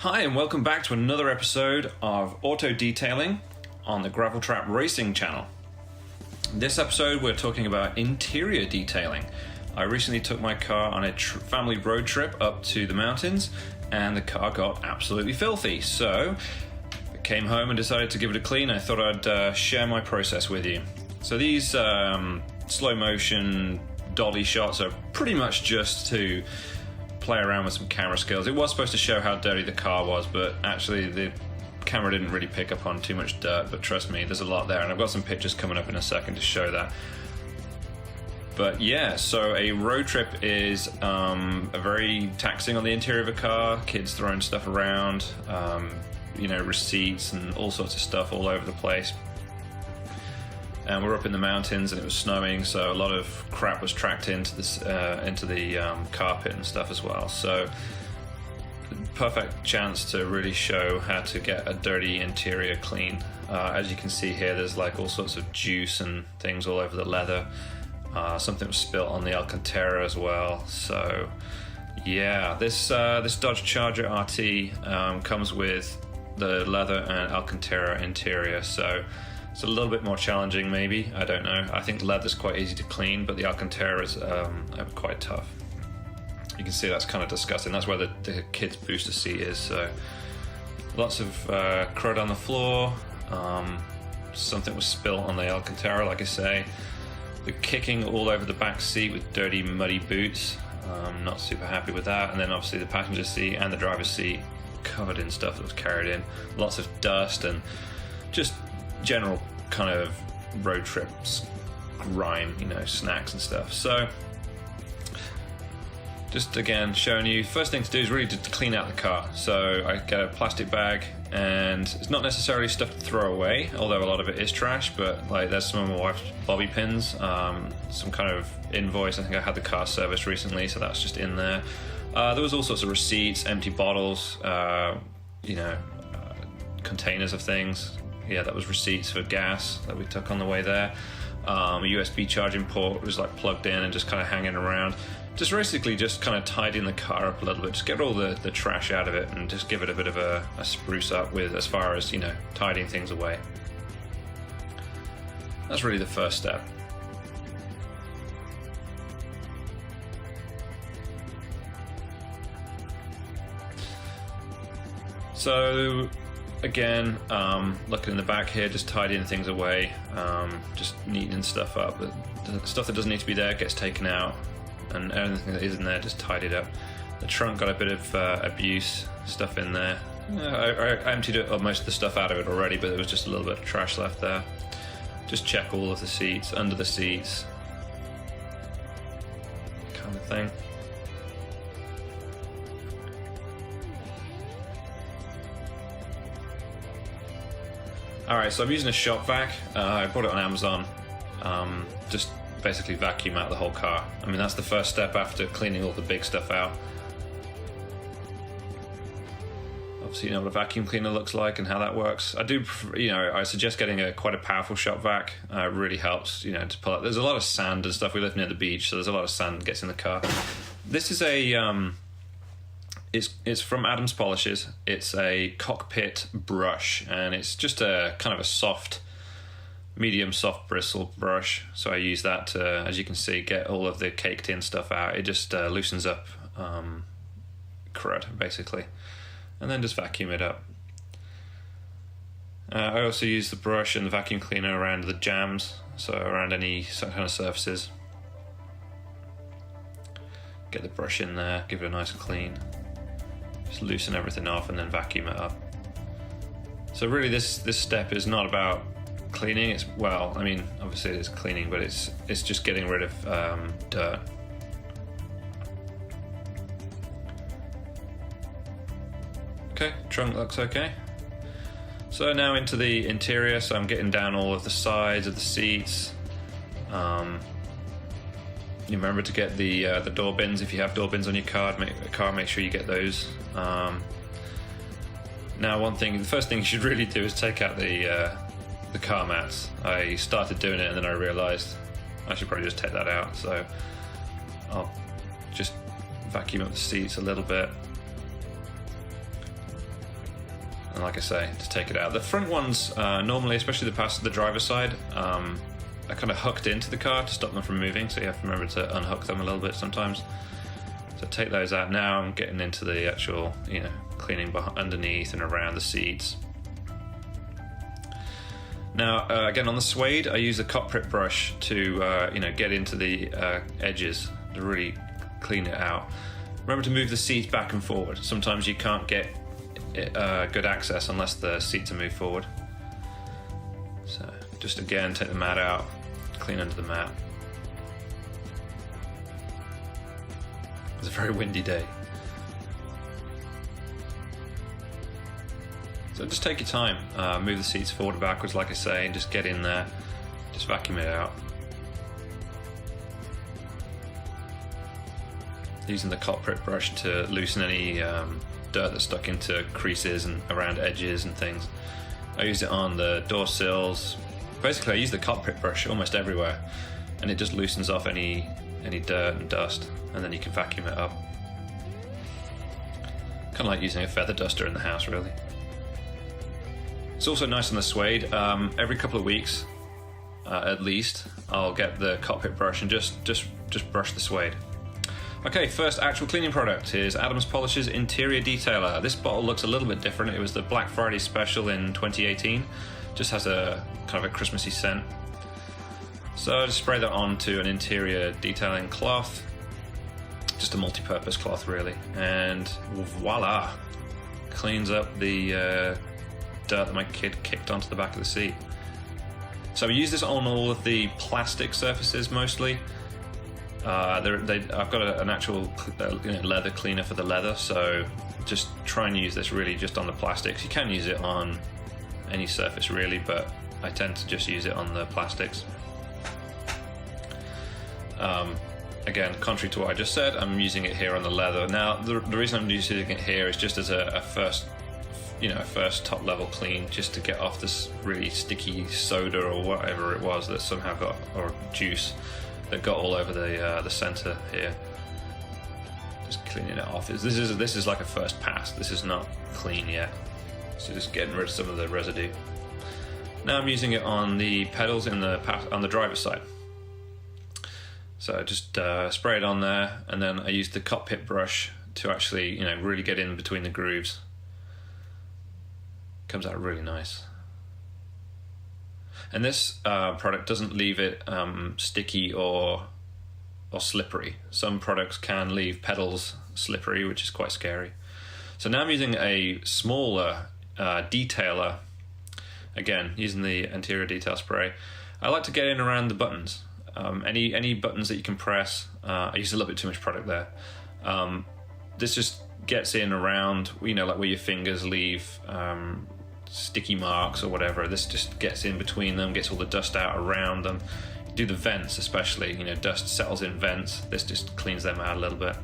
Hi and welcome back to another episode of Auto Detailing on the Gravel Trap Racing channel. In this episode we're talking about interior detailing. I recently took my car on a family road trip up to the mountains and the car got absolutely filthy. So I came home and decided to give it a clean. I thought I'd share my process with you. So these slow motion dolly shots are pretty much just to play around with some camera skills. It was supposed to show how dirty the car was, but actually the camera didn't really pick up on too much dirt, but trust me, there's a lot there, and I've got some pictures coming up in a second to show that. But yeah, so a road trip is a very taxing on the interior of a car, kids throwing stuff around, receipts and all sorts of stuff all over the place. And we're up in the mountains and it was snowing, so a lot of crap was tracked into the carpet and stuff as well. So perfect chance to really show how to get a dirty interior clean. As you can see here, there's like all sorts of juice and things all over the leather. Something was spilt on the Alcantara as well. So yeah, this Dodge Charger RT comes with the leather and Alcantara interior, so it's a little bit more challenging maybe, I don't know. I think leather's quite easy to clean, but the Alcantara is quite tough. You can see that's kind of disgusting. That's where the kid's booster seat is. So lots of crud on the floor. Something was spilt on the Alcantara, like I say. The kicking all over the back seat with dirty, muddy boots. Not super happy with that. And then obviously the passenger seat and the driver's seat covered in stuff that was carried in. Lots of dust and just general kind of road trips grime, snacks and stuff. So just again showing you, first thing to do is really to clean out the car. So I get a plastic bag, and it's not necessarily stuff to throw away, although a lot of it is trash, but like there's some of my wife's bobby pins, some kind of invoice. I think I had the car serviced recently, so that's just in there. There was all sorts of receipts, empty bottles, containers of things. Yeah, that was receipts for gas that we took on the way there. A USB charging port was like plugged in and just kind of hanging around. Just basically just kind of tidying the car up a little bit, just get all the trash out of it and just give it a bit of a spruce up with, as far as, tidying things away. That's really the first step. So again, looking in the back here, just tidying things away, just neatening stuff up. The stuff that doesn't need to be there gets taken out, and everything that is in there just tidied up. The trunk got a bit of abuse stuff in there. I emptied most of the stuff out of it already, but there was just a little bit of trash left there. Just check all of the seats, under the seats, kind of thing. Alright, so I'm using a shop vac. I bought it on Amazon. Just basically vacuum out the whole car. I mean, that's the first step after cleaning all the big stuff out. Obviously, you know what a vacuum cleaner looks like and how that works. I suggest getting quite a powerful shop vac. It really helps, to pull out. There's a lot of sand and stuff. We live near the beach, so there's a lot of sand that gets in the car. This is It's from Adams Polishes. It's a cockpit brush, and it's just a kind of a medium soft bristle brush. So I use that to, as you can see, get all of the caked in stuff out. It just loosens up crud, basically, and then just vacuum it up. I also use the brush and the vacuum cleaner around the jams, so around any kind of surfaces. Get the brush in there, give it a nice clean. Just loosen everything off and then vacuum it up. So really this step is not about cleaning. Obviously it's cleaning, but it's just getting rid of dirt. Okay, trunk looks okay. So now into the interior, so I'm getting down all of the sides of the seats. You remember to get the door bins. If you have door bins on your car, make sure you get those. Now, the first thing you should really do is take out the car mats. I started doing it and then I realised I should probably just take that out. So I'll just vacuum up the seats a little bit. And like I say, to take it out. The front ones, normally, especially the driver's side, are kind of hooked into the car to stop them from moving, so you have to remember to unhook them a little bit sometimes. So take those out. Now I'm getting into the actual, cleaning underneath and around the seats. Now, again, on the suede, I use the cockpit brush to, get into the edges to really clean it out. Remember to move the seats back and forward. Sometimes you can't get good access unless the seats are moved forward. So just again, take the mat out, clean under the mat. It's a very windy day. So just take your time, move the seats forward and backwards like I say, and just get in there, just vacuum it out. Using the cockpit brush to loosen any dirt that's stuck into creases and around edges and things. I use it on the door sills. Basically I use the cockpit brush almost everywhere, and it just loosens off any dirt and dust, and then you can vacuum it up. Kind of like using a feather duster in the house, really. It's also nice on the suede. Every couple of weeks, at least, I'll get the cockpit brush and just brush the suede. Okay, first actual cleaning product is Adams Polish's Interior Detailer. This bottle looks a little bit different. It was the Black Friday special in 2018. Just has a kind of a Christmassy scent. So I just spray that onto an interior detailing cloth. Just a multi-purpose cloth, really. And voila! Cleans up the dirt that my kid kicked onto the back of the seat. So we use this on all of the plastic surfaces mostly. I've got an actual leather cleaner for the leather, so just try and use this really just on the plastics. You can use it on any surface really, but I tend to just use it on the plastics. Again, contrary to what I just said, I'm using it here on the leather. Now, the reason I'm using it here is just as a first top level clean, just to get off this really sticky soda or whatever it was that somehow got, or juice that got all over the center here. Just cleaning it off. This is like a first pass. This is not clean yet, so just getting rid of some of the residue. Now I'm using it on the pedals on the driver's side. So just spray it on there, and then I use the cockpit brush to actually really get in between the grooves. Comes out really nice. And this product doesn't leave it sticky or slippery. Some products can leave pedals slippery, which is quite scary. So now I'm using a smaller detailer. Again, using the interior detail spray. I like to get in around the buttons. Any buttons that you can press. I use a little bit too much product there. This just gets in around, like where your fingers leave sticky marks or whatever. This just gets in between them, gets all the dust out around them. Do the vents especially, dust settles in vents. This just cleans them out a little bit.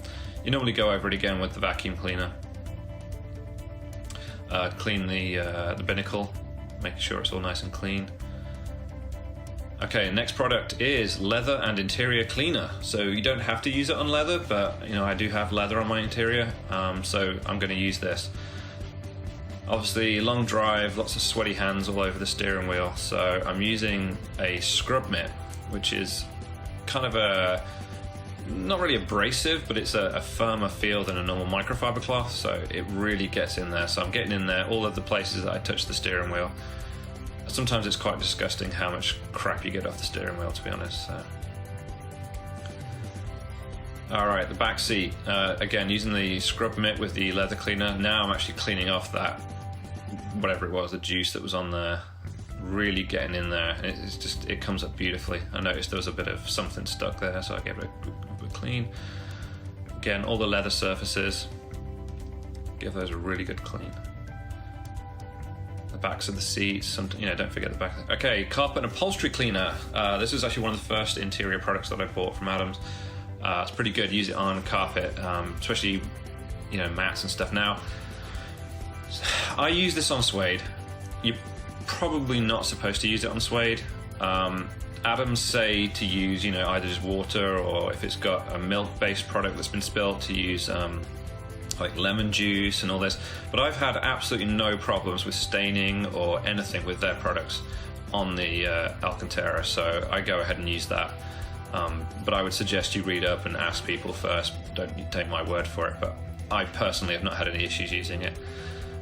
You normally go over it again with the vacuum cleaner. Clean the binnacle, making sure it's all nice and clean. Okay, next product is leather and interior cleaner. So you don't have to use it on leather, but I do have leather on my interior, so I'm going to use this. Obviously, long drive, lots of sweaty hands all over the steering wheel, so I'm using a scrub mitt, which is kind of not really abrasive, but it's a firmer feel than a normal microfiber cloth, so it really gets in there. So I'm getting in there all of the places that I touch the steering wheel. Sometimes it's quite disgusting how much crap you get off the steering wheel, to be honest. Alright, the back seat. Again, using the scrub mitt with the leather cleaner. Now I'm actually cleaning off that, whatever it was, the juice that was on there. Really getting in there. It comes up beautifully. I noticed there was a bit of something stuck there, so I gave it a clean. Again, all the leather surfaces, give those a really good clean. The backs of the seats, don't forget the back. Okay, carpet and upholstery cleaner. This is actually one of the first interior products that I bought from Adams. It's pretty good. Use it on carpet, especially mats and stuff. Now, I use this on suede. You're probably not supposed to use it on suede. Adams say to use either just water, or if it's got a milk-based product that's been spilled, to use like lemon juice and all this, but I've had absolutely no problems with staining or anything with their products on the Alcantara, so I go ahead and use that. But I would suggest you read up and ask people first. Don't take my word for it, but I personally have not had any issues using it.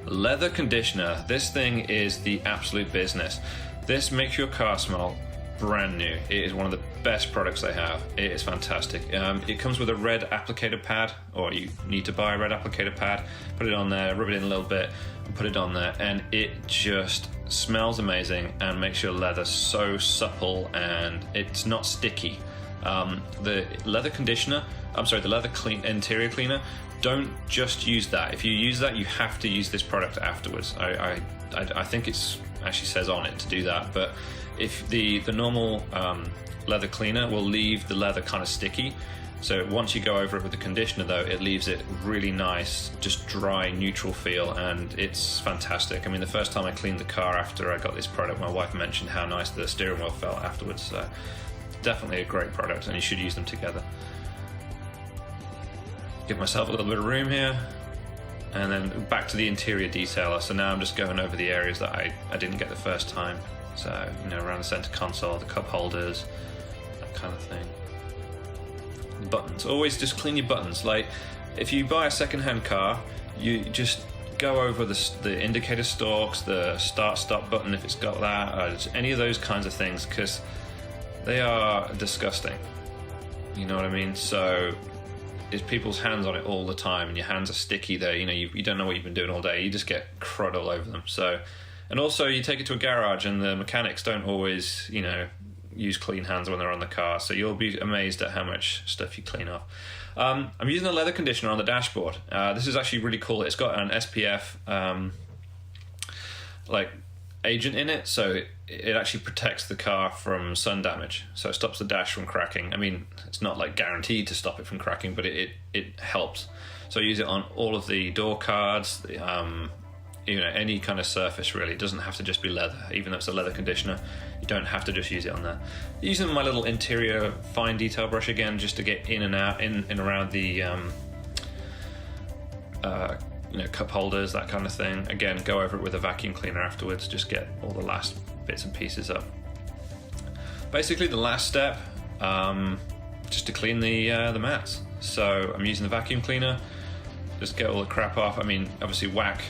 Leather conditioner. This thing is the absolute business. This makes your car smell brand new. It is one of the best products they have. It is fantastic. It comes with a red applicator pad, or you need to buy a red applicator pad. Put it on there, rub it in a little bit, and put it on there, and it just smells amazing and makes your leather so supple, and it's not sticky. The leather conditioner, the leather interior cleaner, don't just use that. If you use that, you have to use this product afterwards. I think it's actually says on it to do that, but if the normal leather cleaner will leave the leather kind of sticky, so once you go over it with the conditioner though, it leaves it really nice, just dry, neutral feel, and it's fantastic. I mean, the first time I cleaned the car after I got this product, my wife mentioned how nice the steering wheel felt afterwards, so definitely a great product, and you should use them together. Give myself a little bit of room here, and then back to the interior detailer. So now I'm just going over the areas that I didn't get the first time. So, around the center console, the cup holders, that kind of thing. Buttons, always just clean your buttons. Like, if you buy a second-hand car, you just go over the indicator stalks, the start-stop button if it's got that, just any of those kinds of things, because they are disgusting. You know what I mean? So it's people's hands on it all the time, and your hands are sticky there. You don't know what you've been doing all day. You just get crud all over them. So, and also you take it to a garage, and the mechanics don't always, use clean hands when they're on the car. So you'll be amazed at how much stuff you clean off. I'm using the leather conditioner on the dashboard. This is actually really cool. It's got an SPF agent in it, so it actually protects the car from sun damage, so it stops the dash from cracking. I mean, it's not like guaranteed to stop it from cracking, but it helps. So I use it on all of the door cards, any kind of surface really. It doesn't have to just be leather. Even though it's a leather conditioner, you don't have to just use it on there. Using my little interior fine detail brush again, just to get in and out, in and around the cup holders, that kind of thing. Again, go over it with a vacuum cleaner afterwards, just get all the last bits and pieces up. Basically the last step, just to clean the mats. So I'm using the vacuum cleaner, just get all the crap off. I mean, obviously whack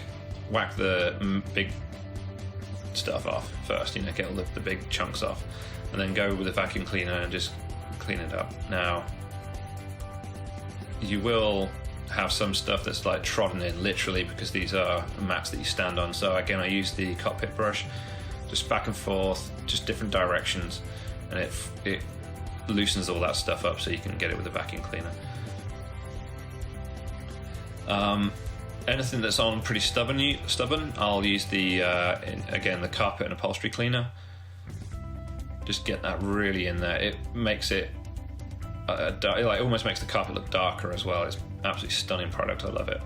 the big stuff off first, get all the big chunks off, and then go with the vacuum cleaner and just clean it up. Now, you will have some stuff that's like trodden in, literally, because these are mats that you stand on. So again, I use the cockpit brush, just back and forth, just different directions, and it loosens all that stuff up so you can get it with a vacuum cleaner. Anything that's on pretty stubborn, I'll use the the carpet and upholstery cleaner. Just get that really in there. It makes it it almost makes the carpet look darker as well. It's absolutely stunning product. I love it.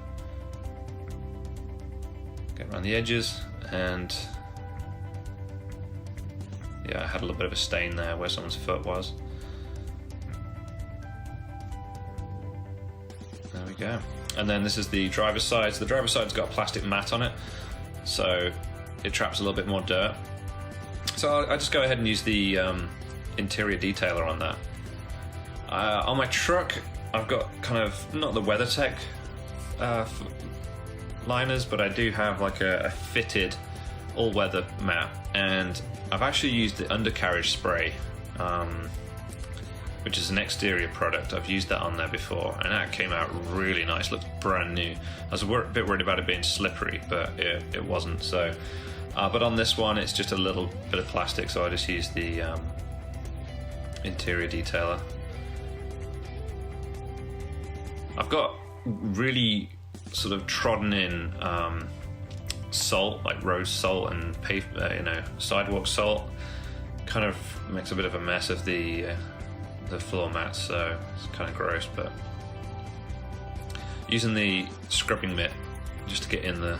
Get around the edges, and yeah, I had a little bit of a stain there where someone's foot was. There we go. And then this is the driver's side. So the driver's side's got a plastic mat on it, so it traps a little bit more dirt. So I just go ahead and use the interior detailer on that. On my truck, I've got kind of, not the WeatherTech liners, but I do have like a fitted all-weather mat, and I've actually used the undercarriage spray, which is an exterior product. I've used that on there before, and that came out really nice. Looked brand new. I was a bit worried about it being slippery, but it wasn't. So, but on this one, it's just a little bit of plastic, so I just used the interior detailer. I've got really sort of trodden in salt, like road salt and sidewalk salt. Kind of makes a bit of a mess of the floor mats, so it's kind of gross. But using the scrubbing mitt just to get in there.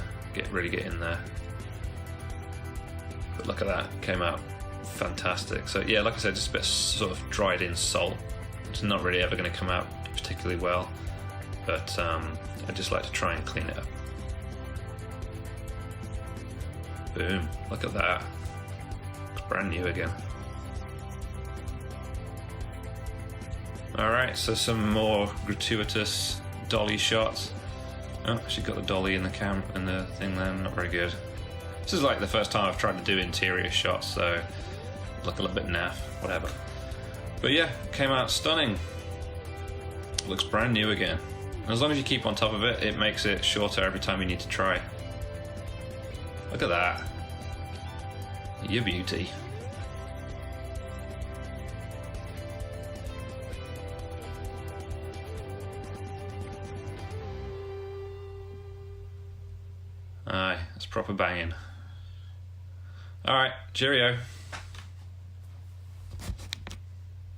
But look at that, came out fantastic. So yeah, like I said, just a bit sort of dried in salt. It's not really ever going to come out particularly well. but I just like to try and clean it up. Boom, look at that. It's brand new again. Alright, so some more gratuitous dolly shots. Oh, she got the dolly in the in the thing there, not very good. This is like the first time I've tried to do interior shots, so look a little bit naff, whatever. But yeah, came out stunning. Looks brand new again. And as long as you keep on top of it, it makes it shorter every time you need to try. Look at that. You beauty. Aye, that's proper banging. Alright, cheerio.